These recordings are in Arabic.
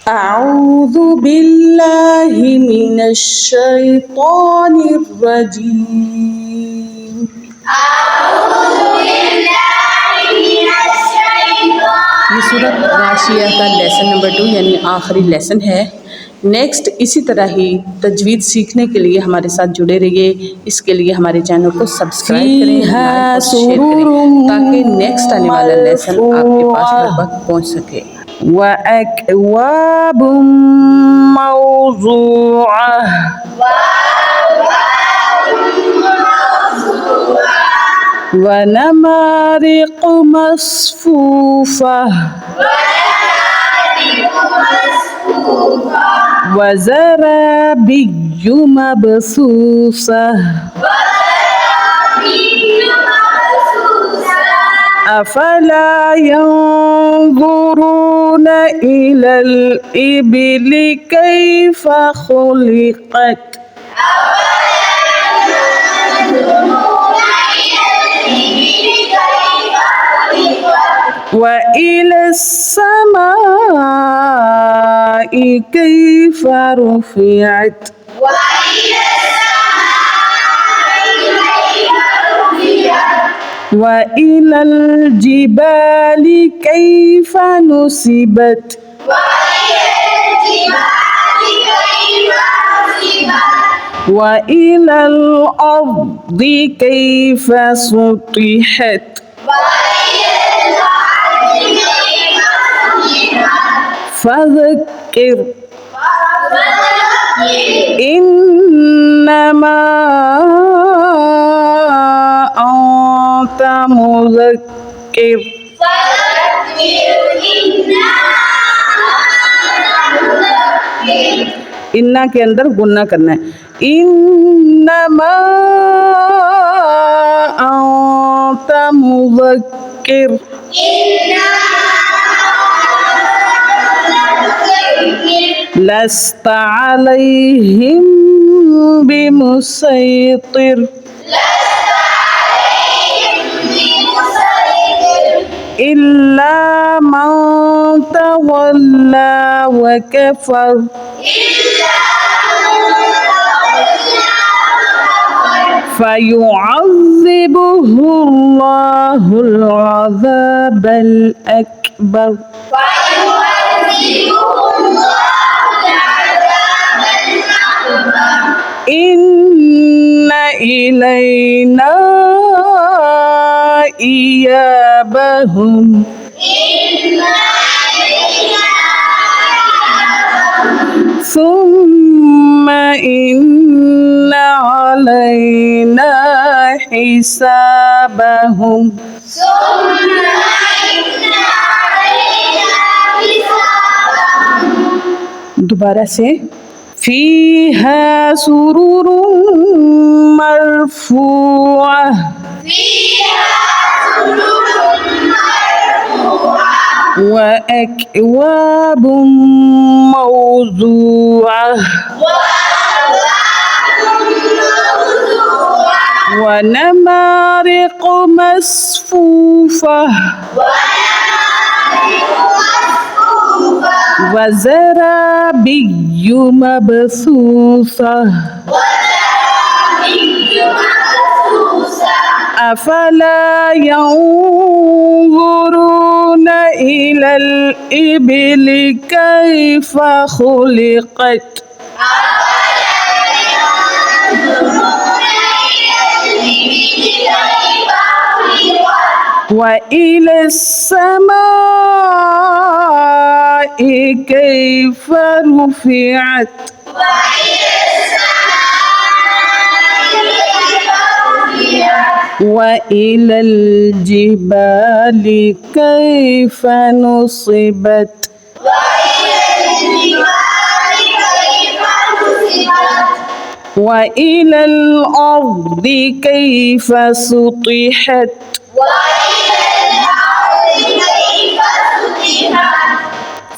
أعوذ بالله من الشيطان الرجيم ये सूरत गाशिया का lesson number 2 यानी आखिरी लेसन है। नेक्स्ट इसी तरह ही तजवीद सीखने के लिए हमारे साथ जुड़े रहिए। इसके लिए हमारे चैनल को सब्सक्राइब करें, लाइक और शेयर करें ताकि नेक्स्ट आने वाला लेसन आपके पास बर वक्त पहुँच सके। وأكواب موضوعة ونمارق مصفوفة وزرابي مبثوثة أفلا ينظرون إلى الإبل كيف خلقت وإلى السماء كيف رفعت وإلى الجبال كيف نصبت وإلى الأرض كيف سطحت فذكر إنما أنت مذكر इन्ना के अंदर गुन्ना करना है। इन्नमा अंत मुज़क्किर लस्त अलैहिम बिमुसैतिर इल्ला मन तवल्ला व कफर فيعذبه الله العذاب الأكبر إن إلينا إيابهم ثم إن علينا حسابهم दोबारा से فيها سرر مرفوعة وأكواب موضوعة ونمارق مصفوفة وزرابي مبثوثة أفلا ينظرون إلى الإبل كيف خلقت وإلى السماء كيف رفعت وإلى الجبال كيف نصبت وإلى الأرض كيف سطحت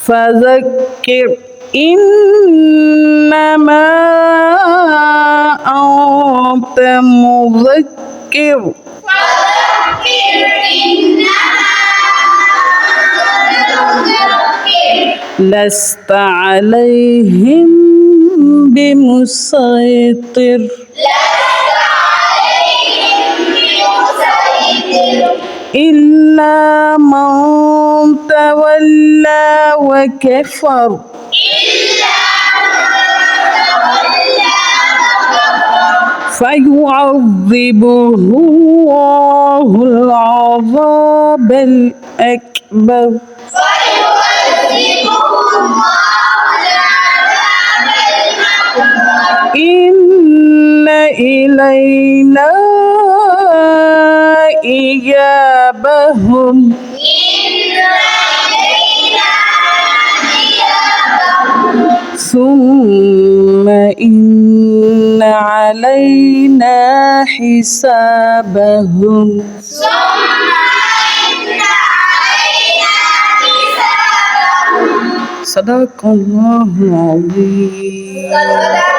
فذكر إنما أنت مذكر لست عليهم بمسيطر إلا من تولى وكفر فيعذبه الله العذاب الأكبر إن إلينا إيابهم ثم إن علينا حسابهم صدق الله العظيم.